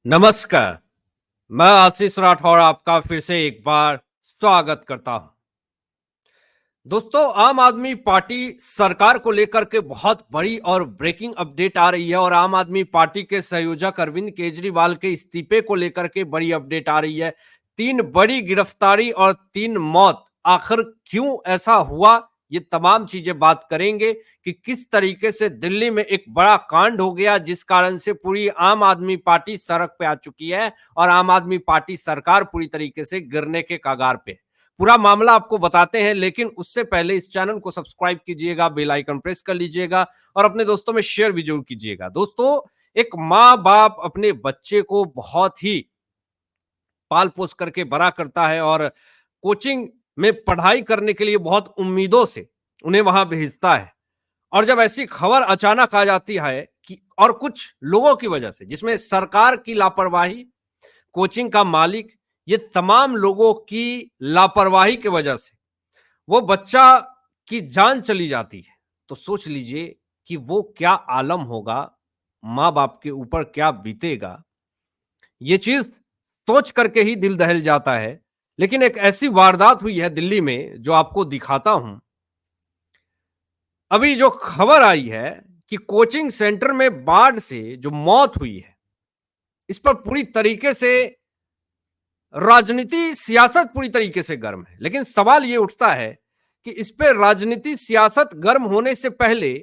नमस्कार। मैं आशीष राठौर आपका फिर से एक बार स्वागत करता हूं। दोस्तों, आम आदमी पार्टी सरकार को लेकर के बहुत बड़ी और ब्रेकिंग अपडेट आ रही है और आम आदमी पार्टी के संयोजक अरविंद केजरीवाल के इस्तीफे को लेकर के बड़ी अपडेट आ रही है। 3 बड़ी गिरफ्तारी और 3 मौत, आखिर क्यों ऐसा हुआ? ये तमाम चीजें बात करेंगे कि किस तरीके से दिल्ली में एक बड़ा कांड हो गया जिस कारण से पूरी आम आदमी पार्टी सड़क पे आ चुकी है और आम आदमी पार्टी सरकार पूरी तरीके से गिरने के कगार पे है। पूरा मामला आपको बताते हैं, लेकिन उससे पहले इस चैनल को सब्सक्राइब कीजिएगा, बेल आइकन प्रेस कर लीजिएगा और अपने दोस्तों में शेयर भी जरूर कीजिएगा। दोस्तों, एक माँ बाप अपने बच्चे को बहुत ही पाल पोस करके बड़ा करता है और कोचिंग में पढ़ाई करने के लिए बहुत उम्मीदों से उन्हें वहां भेजता है। और जब ऐसी खबर अचानक आ जाती है कि और कुछ लोगों की वजह से, जिसमें सरकार की लापरवाही, कोचिंग का मालिक, ये तमाम लोगों की लापरवाही की वजह से वो बच्चा की जान चली जाती है, तो सोच लीजिए कि वो क्या आलम होगा, माँ बाप के ऊपर क्या बीतेगा। ये चीज सोच करके ही दिल दहल जाता है। लेकिन एक ऐसी वारदात हुई है दिल्ली में जो आपको दिखाता हूं। अभी जो खबर आई है कि कोचिंग सेंटर में बाढ़ से जो मौत हुई है, इस पर पूरी तरीके से राजनीति सियासत पूरी तरीके से गर्म है। लेकिन सवाल यह उठता है कि इस पे राजनीति सियासत गर्म होने से पहले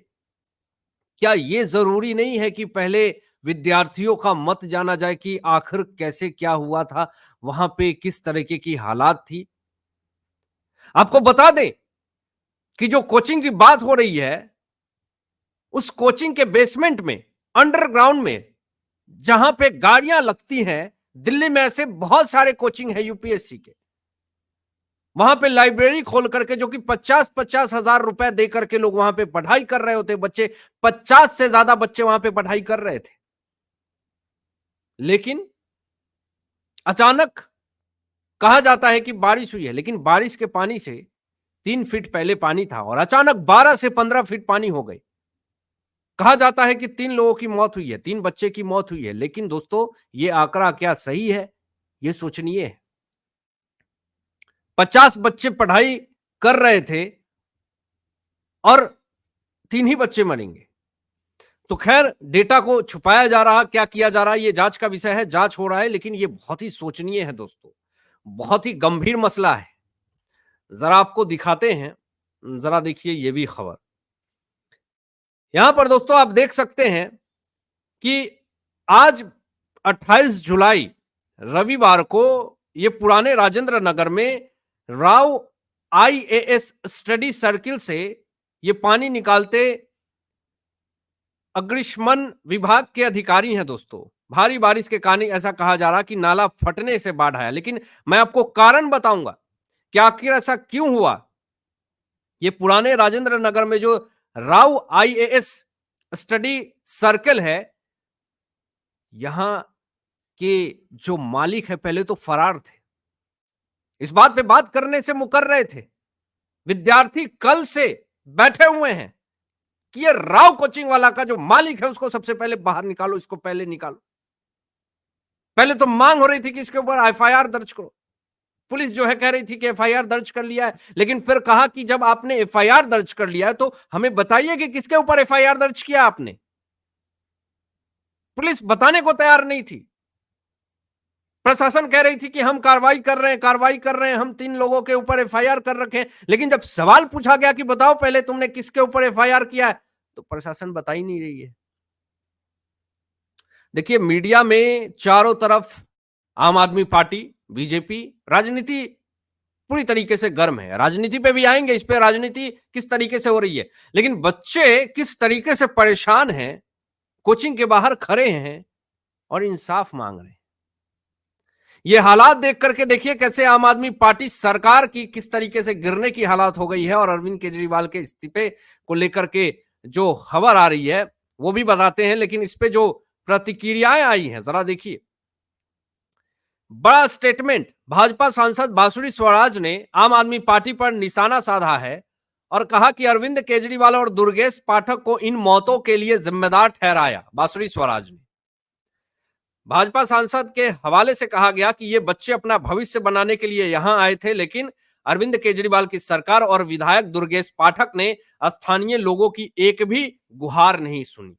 क्या यह जरूरी नहीं है कि पहले विद्यार्थियों का मत जाना जाए कि आखिर कैसे क्या हुआ था, वहां पे किस तरीके की हालात थी। आपको बता दें कि जो कोचिंग की बात हो रही है, उस कोचिंग के बेसमेंट में, अंडरग्राउंड में, जहां पे गाड़ियां लगती हैं, दिल्ली में ऐसे बहुत सारे कोचिंग है यूपीएससी के। वहां पे लाइब्रेरी खोल करके, जो कि 50-50 हजार रुपए दे करके लोग वहां पे पढ़ाई कर रहे होते बच्चे, 50 से ज्यादा बच्चे वहां पे पढ़ाई कर रहे थे। लेकिन अचानक कहा जाता है कि बारिश हुई है, लेकिन बारिश के पानी से 3 फीट पहले पानी था और अचानक 12 से 15 फीट पानी हो गई। कहा जाता है कि 3 लोगों की मौत हुई है, 3 बच्चे की मौत हुई है। लेकिन दोस्तों, ये आंकड़ा क्या सही है? ये सोचनीय है। 50 बच्चे पढ़ाई कर रहे थे और 3 ही बच्चे मरेंगे। तो खैर, डेटा को छुपाया जा रहा, क्या किया जा रहा है, ये जांच का विषय है, जांच हो रहा है। लेकिन ये बहुत ही सोचनीय है दोस्तों, बहुत ही गंभीर मसला है। जरा आपको दिखाते हैं, जरा देखिए ये भी खबर। यहां पर दोस्तों आप देख सकते हैं कि आज 28 जुलाई रविवार को ये पुराने राजेंद्र नगर में राव आईएएस स्टडी सर्किल से ये पानी निकालते अग्निशमन विभाग के अधिकारी हैं दोस्तों। भारी बारिश के कारण ऐसा कहा जा रहा कि नाला फटने से बाढ़ आया। लेकिन मैं आपको कारण बताऊंगा कि आखिर ऐसा क्यों हुआ। ये पुराने राजेंद्र नगर में जो राव आईएएस स्टडी सर्कल है, यहां के जो मालिक है पहले तो फरार थे। इस बात पे बात करने से मुकर रहे थे। विद्यार्थी कल से बैठे हुए हैं कि ये राव कोचिंग वाला का जो मालिक है उसको सबसे पहले बाहर निकालो, इसको पहले निकालो। पहले तो मांग हो रही थी कि इसके ऊपर एफआईआर दर्ज करो। पुलिस जो है कह रही थी कि एफआईआर दर्ज कर लिया है, लेकिन फिर कहा कि जब आपने एफआईआर दर्ज कर लिया है तो हमें बताइए कि किसके ऊपर एफआईआर दर्ज किया आपने। पुलिस बताने को तैयार नहीं थी। प्रशासन कह रही थी कि हम कार्रवाई कर रहे हैं, कार्रवाई कर रहे हैं, हम 3 लोगों के ऊपर एफआईआर कर रखे हैं। लेकिन जब सवाल पूछा गया कि बताओ पहले तुमने किसके ऊपर एफआईआर किया है, तो प्रशासन बता ही नहीं रही है। देखिए, मीडिया में चारों तरफ आम आदमी पार्टी, बीजेपी, राजनीति पूरी तरीके से गर्म है। राजनीति पे भी आएंगे, इस पे राजनीति किस तरीके से हो रही है। लेकिन बच्चे किस तरीके से परेशान हैं, कोचिंग के बाहर खड़े हैं और इंसाफ मांग रहे हैं। ये हालात देख करके देखिए कैसे आम आदमी पार्टी सरकार की किस तरीके से गिरने की हालात हो गई है। और अरविंद केजरीवाल के इस्तीफे को लेकर के जो खबर आ रही है वो भी बताते हैं। लेकिन इस पे जो प्रतिक्रियाएं आई हैं, जरा देखिए। बड़ा स्टेटमेंट, भाजपा सांसद बांसुरी स्वराज ने आम आदमी पार्टी पर निशाना साधा है और कहा कि अरविंद केजरीवाल और दुर्गेश पाठक को इन मौतों के लिए जिम्मेदार ठहराया। बांसुरी स्वराज ने भाजपा सांसद के हवाले से कहा गया कि ये बच्चे अपना भविष्य बनाने के लिए यहां आए थे, लेकिन अरविंद केजरीवाल की सरकार और विधायक दुर्गेश पाठक ने स्थानीय लोगों की एक भी गुहार नहीं सुनी।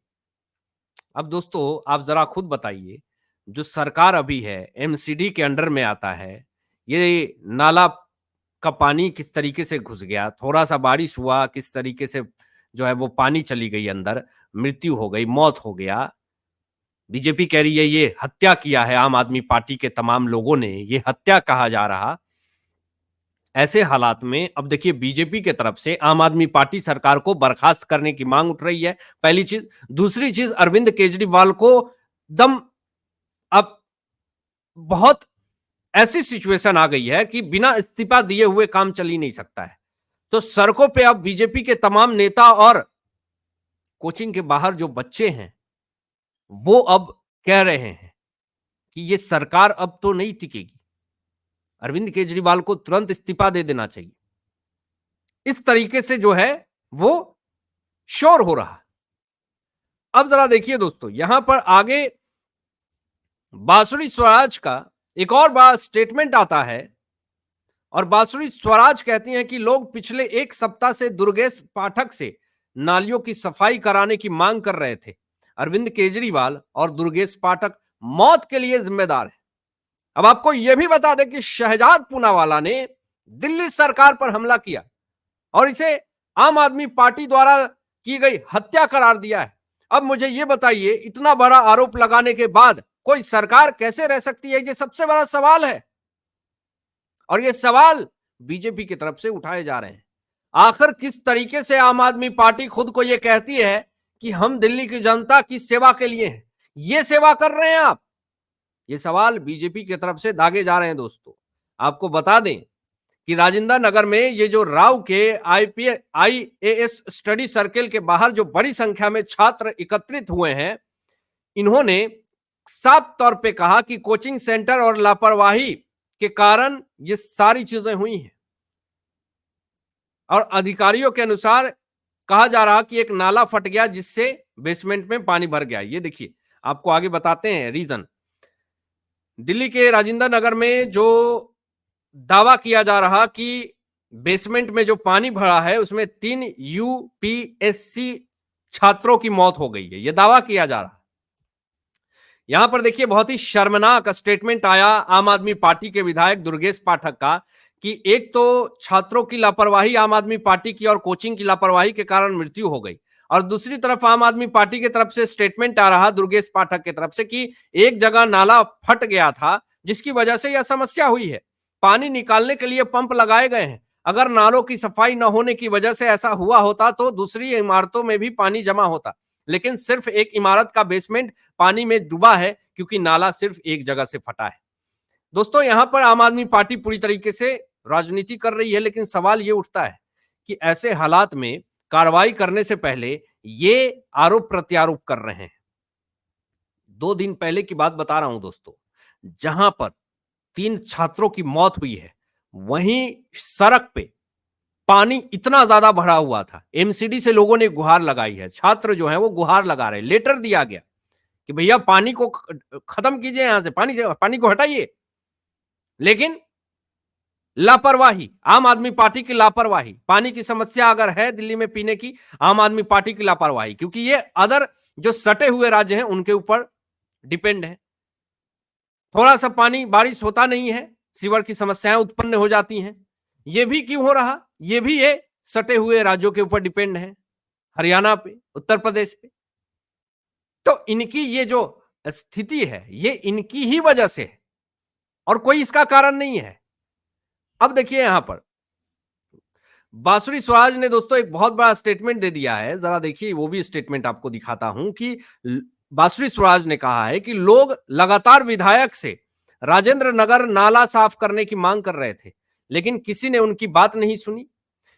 अब दोस्तों आप जरा खुद बताइए, जो सरकार अभी है एमसीडी के अंडर में आता है, ये नाला का पानी किस तरीके से घुस गया, थोड़ा सा बारिश हुआ किस तरीके से जो है वो पानी चली गई अंदर, मृत्यु हो गई, मौत हो गया। बीजेपी कह रही है ये हत्या किया है आम आदमी पार्टी के तमाम लोगों ने, ये हत्या कहा जा रहा। ऐसे हालात में अब देखिए बीजेपी के तरफ से आम आदमी पार्टी सरकार को बर्खास्त करने की मांग उठ रही है, पहली चीज। दूसरी चीज, अरविंद केजरीवाल को दम अब बहुत ऐसी सिचुएशन आ गई है कि बिना इस्तीफा दिए हुए काम चल ही नहीं सकता है। तो सड़कों पे अब बीजेपी के तमाम नेता और कोचिंग के बाहर जो बच्चे हैं वो अब कह रहे हैं कि ये सरकार अब तो नहीं टिकेगी, अरविंद केजरीवाल को तुरंत इस्तीफा दे देना चाहिए। इस तरीके से जो है वो शोर हो रहा। अब जरा देखिए दोस्तों, यहां पर आगे बांसुरी स्वराज का एक और बड़ा स्टेटमेंट आता है और बांसुरी स्वराज कहती हैं कि लोग पिछले एक सप्ताह से दुर्गेश पाठक से नालियों की सफाई कराने की मांग कर रहे थे। अरविंद केजरीवाल और दुर्गेश पाठक मौत के लिए जिम्मेदार है। अब आपको यह भी बता दें कि शहजाद पूनावाला ने दिल्ली सरकार पर हमला किया और इसे आम आदमी पार्टी द्वारा की गई हत्या करार दिया है। अब मुझे यह बताइए, इतना बड़ा आरोप लगाने के बाद कोई सरकार कैसे रह सकती है? ये सबसे बड़ा सवाल है और ये सवाल बीजेपी की तरफ से उठाए जा रहे हैं। आखिर किस तरीके से आम आदमी पार्टी खुद को यह कहती है कि हम दिल्ली की जनता की सेवा के लिए हैं, ये सेवा कर रहे हैं आप? ये सवाल बीजेपी की तरफ से दागे जा रहे हैं। दोस्तों आपको बता दें कि राजेंद्र नगर में ये जो राव के आईएएस स्टडी सर्किल के बाहर जो बड़ी संख्या में छात्र एकत्रित हुए हैं, इन्होंने साफ तौर पे कहा कि कोचिंग सेंटर और लापरवाही के कारण ये सारी चीजें हुई हैं और अधिकारियों के अनुसार कहा जा रहा कि एक नाला फट गया जिससे बेसमेंट में पानी भर गया। ये देखिए आपको आगे बताते हैं रीजन। दिल्ली के राजेंद्र नगर में जो दावा किया जा रहा कि बेसमेंट में जो पानी भरा है उसमें 3 यूपीएससी छात्रों की मौत हो गई है, यह दावा किया जा रहा। यहां पर देखिए बहुत ही शर्मनाक स्टेटमेंट आया आम आदमी पार्टी के विधायक दुर्गेश पाठक का कि एक तो छात्रों की लापरवाही, आम आदमी पार्टी की और कोचिंग की लापरवाही के कारण मृत्यु हो गई, और दूसरी तरफ आम आदमी पार्टी की तरफ से स्टेटमेंट आ रहा दुर्गेश पाठक की तरफ से कि एक जगह नाला फट गया था जिसकी वजह से यह समस्या हुई है। पानी निकालने के लिए पंप लगाए गए हैं, अगर नालों की सफाई न होने की वजह से ऐसा हुआ होता तो दूसरी इमारतों में भी पानी जमा होता, लेकिन सिर्फ एक इमारत का बेसमेंट पानी में डूबा है क्योंकि नाला सिर्फ एक जगह से फटा है। दोस्तों यहां पर आम आदमी पार्टी पूरी तरीके से राजनीति कर रही है, लेकिन सवाल यह उठता है कि ऐसे हालात में कार्रवाई करने से पहले ये आरोप प्रत्यारोप कर रहे हैं। 2 दिन पहले की बात बता रहा हूं दोस्तों, जहां पर 3 छात्रों की मौत हुई है, वहीं सड़क पे पानी इतना ज्यादा भरा हुआ था, एमसीडी से लोगों ने गुहार लगाई है, छात्र जो है वो गुहार लगा रहे, लेटर दिया गया कि भैया पानी को खत्म कीजिए, यहां से पानी को हटाइए। लेकिन लापरवाही, आम आदमी पार्टी की लापरवाही, पानी की समस्या अगर है दिल्ली में पीने की, आम आदमी पार्टी की लापरवाही, क्योंकि ये अदर जो सटे हुए राज्य हैं उनके ऊपर डिपेंड है। थोड़ा सा पानी बारिश होता नहीं है, सीवर की समस्याएं उत्पन्न हो जाती हैं। ये भी क्यों हो रहा? ये भी ये सटे हुए राज्यों के ऊपर डिपेंड है, हरियाणा पे, उत्तर प्रदेश पे। तो इनकी ये जो स्थिति है ये इनकी ही वजह से है और कोई इसका कारण नहीं है। अब देखिए यहां पर बांसुरी स्वराज ने दोस्तों एक बहुत बड़ा स्टेटमेंट दे दिया है, जरा देखिए वो भी स्टेटमेंट आपको दिखाता हूं कि बांसुरी स्वराज ने कहा है कि लोग लगातार विधायक से राजेंद्र नगर नाला साफ करने की मांग कर रहे थे, लेकिन किसी ने उनकी बात नहीं सुनी।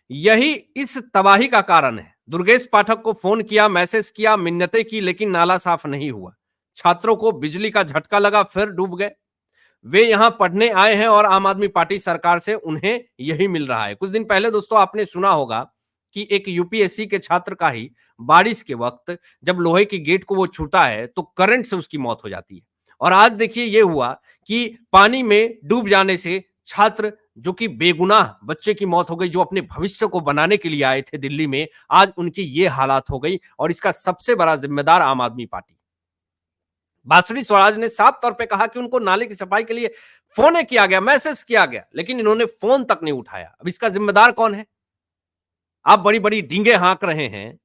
यही इस तबाही का कारण है। दुर्गेश पाठक को फोन किया, मैसेज किया, मिन्नतें की, लेकिन नाला साफ नहीं हुआ। छात्रों को बिजली का झटका लगा, फिर डूब गए। वे यहां पढ़ने आए हैं और आम आदमी पार्टी सरकार से उन्हें यही मिल रहा है। कुछ दिन पहले दोस्तों आपने सुना होगा कि एक यूपीएससी के छात्र का ही बारिश के वक्त जब लोहे की गेट को वो छूता है तो करंट से उसकी मौत हो जाती है और आज देखिए ये हुआ कि पानी में डूब जाने से छात्र जो कि बेगुनाह बच्चे की मौत हो गई, जो अपने भविष्य को बनाने के लिए आए थे दिल्ली में, आज उनकी ये हालात हो गई और इसका सबसे बड़ा जिम्मेदार आम आदमी पार्टी। बांसुरी स्वराज ने साफ तौर पे कहा कि उनको नाले की सफाई के लिए फोन किया गया, मैसेज किया गया, लेकिन इन्होंने फोन तक नहीं उठाया। अब इसका जिम्मेदार कौन है? आप बड़ी बड़ी डींगे हाँक रहे हैं,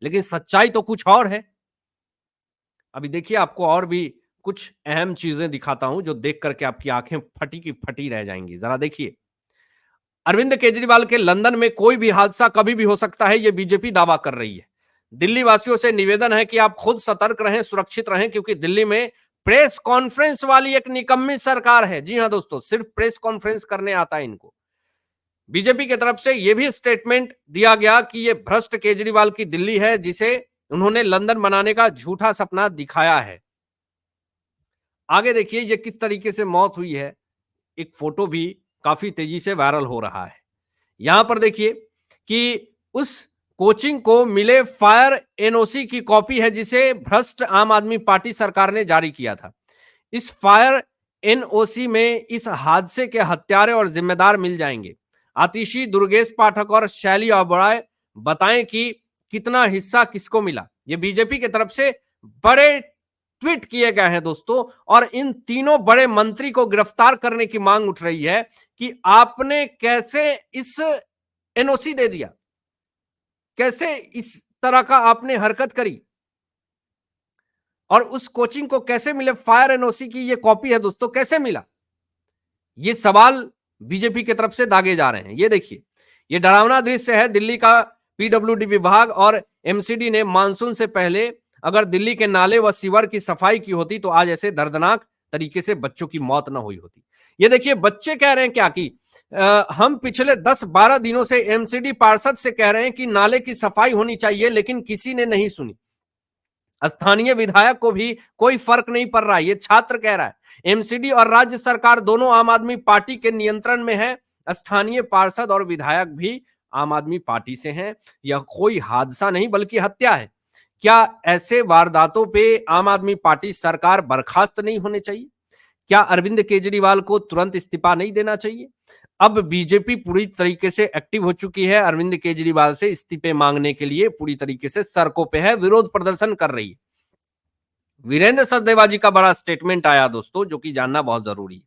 लेकिन सच्चाई तो कुछ और है। अभी देखिए आपको और भी कुछ अहम चीजें दिखाता हूं जो देख करके आपकी आंखें फटी की फटी रह जाएंगी। जरा देखिए, अरविंद केजरीवाल के लंदन में कोई भी हादसा कभी भी हो सकता है, यह बीजेपी दावा कर रही है। दिल्ली वासियों से निवेदन है कि आप खुद सतर्क रहें, सुरक्षित रहें, क्योंकि दिल्ली में प्रेस कॉन्फ्रेंस वाली एक निकम्मी सरकार है। जी हां दोस्तों, सिर्फ प्रेस कॉन्फ्रेंस करने आता है इनको। बीजेपी की तरफ से यह भी स्टेटमेंट दिया गया कि यह भ्रष्ट केजरीवाल की दिल्ली है, जिसे उन्होंने लंदन बनाने का झूठा सपना दिखाया है। आगे देखिए ये किस तरीके से मौत हुई है, एक फोटो भी काफी तेजी से वायरल हो रहा है। यहां पर देखिए कि उस कोचिंग को मिले फायर एनओसी की कॉपी है, जिसे भ्रष्ट आम आदमी पार्टी सरकार ने जारी किया था। इस फायर एनओसी में इस हादसे के हत्यारे और जिम्मेदार मिल जाएंगे। आतिशी, दुर्गेश पाठक और शैली ओबराय बताएं कि कितना हिस्सा किसको मिला। ये बीजेपी की तरफ से बड़े ट्वीट किए गए हैं दोस्तों, और इन तीनों बड़े मंत्री को गिरफ्तार करने की मांग उठ रही है कि आपने कैसे इस एनओसी दे दिया, कैसे इस तरह का आपने हरकत करी, और उस कोचिंग को कैसे मिले फायर एनओसी की ये कॉपी है दोस्तों, कैसे मिला? ये सवाल बीजेपी की तरफ से दागे जा रहे हैं। ये देखिए, ये डरावना दृश्य है। दिल्ली का पीडब्ल्यूडी विभाग और एमसीडी ने मानसून से पहले अगर दिल्ली के नाले व सीवर की सफाई की होती तो आज ऐसे दर्दनाक तरीके से बच्चों की मौत ना हुई होती। ये देखिए बच्चे कह रहे हैं क्या कि हम पिछले 10-12 दिनों से एमसीडी पार्षद से कह रहे हैं कि नाले की सफाई होनी चाहिए, लेकिन किसी ने नहीं सुनी। स्थानीय विधायक को भी कोई फर्क नहीं पड़ रहा है, ये छात्र कह रहा है। एमसीडी और राज्य सरकार दोनों आम आदमी पार्टी के नियंत्रण में है। स्थानीय पार्षद और विधायक भी आम आदमी पार्टी से हैं। यह कोई हादसा नहीं बल्कि हत्या है। क्या ऐसे वारदातों पे आम आदमी पार्टी सरकार बर्खास्त नहीं होने चाहिए? क्या अरविंद केजरीवाल को तुरंत इस्तीफा नहीं देना चाहिए? अब बीजेपी पूरी तरीके से एक्टिव हो चुकी है। अरविंद केजरीवाल से इस्तीफे मांगने के लिए पूरी तरीके से सड़कों पे है, विरोध प्रदर्शन कर रही है। वीरेंद्र सचदेवा जी का बड़ा स्टेटमेंट आया दोस्तों, जो कि जानना बहुत जरूरी है।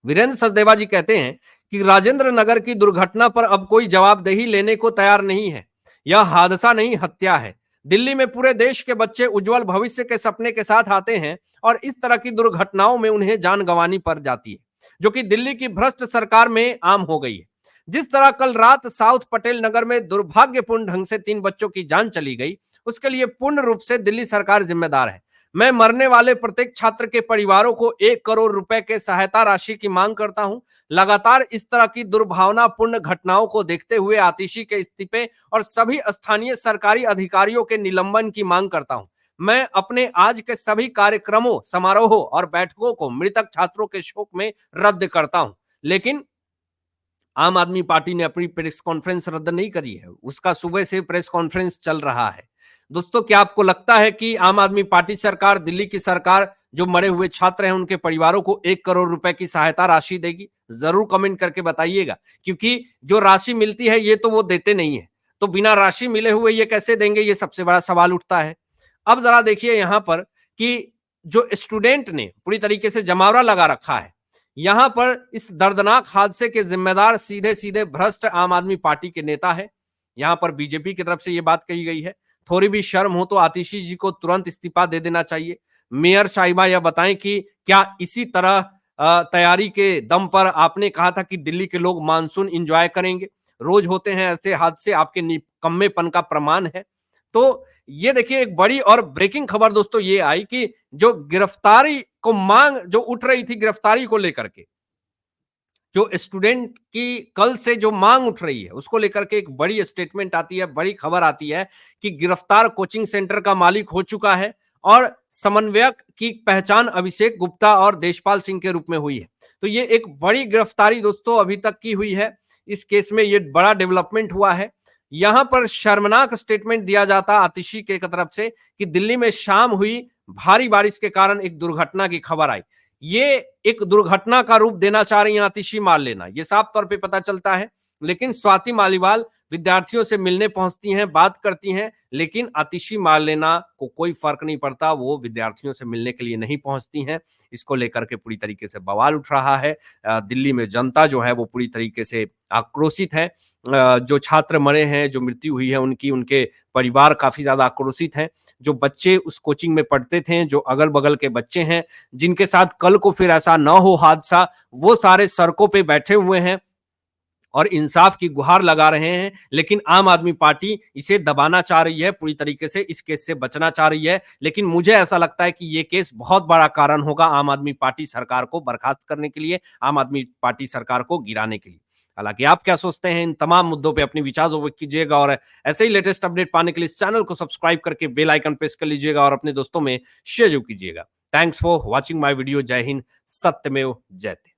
वीरेंद्र सचदेवा जी कहते हैं कि राजेंद्र नगर की दुर्घटना पर अब कोई जवाबदेही लेने को तैयार नहीं है। यह हादसा नहीं, हत्या है। दिल्ली में पूरे देश के बच्चे उज्जवल भविष्य के सपने के साथ आते हैं और इस तरह की दुर्घटनाओं में उन्हें जान गंवानी पड़ जाती है, जो कि दिल्ली की भ्रष्ट सरकार में आम हो गई है। जिस तरह कल रात साउथ पटेल नगर में दुर्भाग्यपूर्ण ढंग से 3 बच्चों की जान चली गई, उसके लिए पूर्ण रूप से दिल्ली सरकार जिम्मेदार है। मैं मरने वाले प्रत्येक छात्र के परिवारों को 1 करोड़ रुपए के सहायता राशि की मांग करता हूं। लगातार इस तरह की दुर्भावनापूर्ण घटनाओं को देखते हुए आतिशी के इस्तीफे और सभी स्थानीय सरकारी अधिकारियों के निलंबन की मांग करता हूं। मैं अपने आज के सभी कार्यक्रमों, समारोहों और बैठकों को मृतक छात्रों के शोक में रद्द करता हूं। लेकिन आम आदमी पार्टी ने अपनी प्रेस कॉन्फ्रेंस रद्द नहीं करी है, उसका सुबह से प्रेस कॉन्फ्रेंस चल रहा है। दोस्तों, क्या आपको लगता है कि आम आदमी पार्टी सरकार, दिल्ली की सरकार, जो मरे हुए छात्र हैं उनके परिवारों को 1 करोड़ रुपए की सहायता राशि देगी? जरूर कमेंट करके बताइएगा, क्योंकि जो राशि मिलती है ये तो वो देते नहीं है, तो बिना राशि मिले हुए ये कैसे देंगे, ये सबसे बड़ा सवाल उठता है। अब जरा देखिए यहां पर कि जो स्टूडेंट ने पूरी तरीके से जमावड़ा लगा रखा है, यहां पर इस दर्दनाक हादसे के जिम्मेदार सीधे सीधे भ्रष्ट आम आदमी पार्टी के नेता है। यहां पर बीजेपी की तरफ से यह बात कही गई है। थोड़ी भी शर्म हो तो आतिशी जी को तुरंत इस्तीफा दे देना चाहिए। मेयर साहिबा यह बताएं कि क्या इसी तरह तैयारी के दम पर आपने कहा था कि दिल्ली के लोग मानसून एंजॉय करेंगे? रोज होते हैं ऐसे हादसे, आपके निकम्मेपन का प्रमाण है। तो ये देखिए एक बड़ी और ब्रेकिंग खबर दोस्तों ये आई कि जो गिरफ्तारी को मांग जो उठ रही थी, गिरफ्तारी को लेकर के जो स्टूडेंट की कल से जो मांग उठ रही है, उसको लेकर के एक बड़ी स्टेटमेंट आती है, बड़ी खबर आती है कि गिरफ्तार कोचिंग सेंटर का मालिक हो चुका है और समन्वयक की पहचान अभिषेक गुप्ता और देशपाल सिंह के रूप में हुई है। तो ये एक बड़ी गिरफ्तारी दोस्तों अभी तक की हुई है। इस केस में ये बड़ा डेवलपमेंट हुआ है। यहां पर शर्मनाक स्टेटमेंट दिया जाता आतिशी के तरफ से कि दिल्ली में शाम हुई भारी बारिश के कारण एक दुर्घटना की खबर आई। ये एक दुर्घटना का रूप देना चाह रही हैं आतिशी मारलेना, ये साफ तौर पे पता चलता है। लेकिन स्वाति मालीवाल विद्यार्थियों से मिलने पहुंचती हैं, बात करती हैं, लेकिन आतिशी मारलेना को कोई फर्क नहीं पड़ता, वो विद्यार्थियों से मिलने के लिए नहीं पहुंचती हैं। इसको लेकर के पूरी तरीके से बवाल उठ रहा है। दिल्ली में जनता जो है वो पूरी तरीके से आक्रोशित है। जो छात्र मरे हैं, जो मृत्यु हुई है उनकी, उनके परिवार काफी ज्यादा आक्रोशित हैं। जो बच्चे उस कोचिंग में पढ़ते थे, जो अगल बगल के बच्चे हैं, जिनके साथ कल को फिर ऐसा न हो हादसा, वो सारे सड़कों पे बैठे हुए हैं और इंसाफ की गुहार लगा रहे हैं। लेकिन आम आदमी पार्टी इसे दबाना चाह रही है, पूरी तरीके से इस केस से बचना चाह रही है। लेकिन मुझे ऐसा लगता है कि ये केस बहुत बड़ा कारण होगा आम आदमी पार्टी सरकार को बर्खास्त करने के लिए, आम आदमी पार्टी सरकार को गिराने के लिए। हालांकि आप क्या सोचते हैं इन तमाम मुद्दों पे अपने विचार व्यक्त कीजिएगा और ऐसे ही लेटेस्ट अपडेट पाने के लिए इस चैनल को सब्सक्राइब करके बेल आइकन प्रेस कर लीजिएगा और अपने दोस्तों में शेयर कीजिएगा। Thanks for watching my video. जय हिंद, सत्यमेव जयते।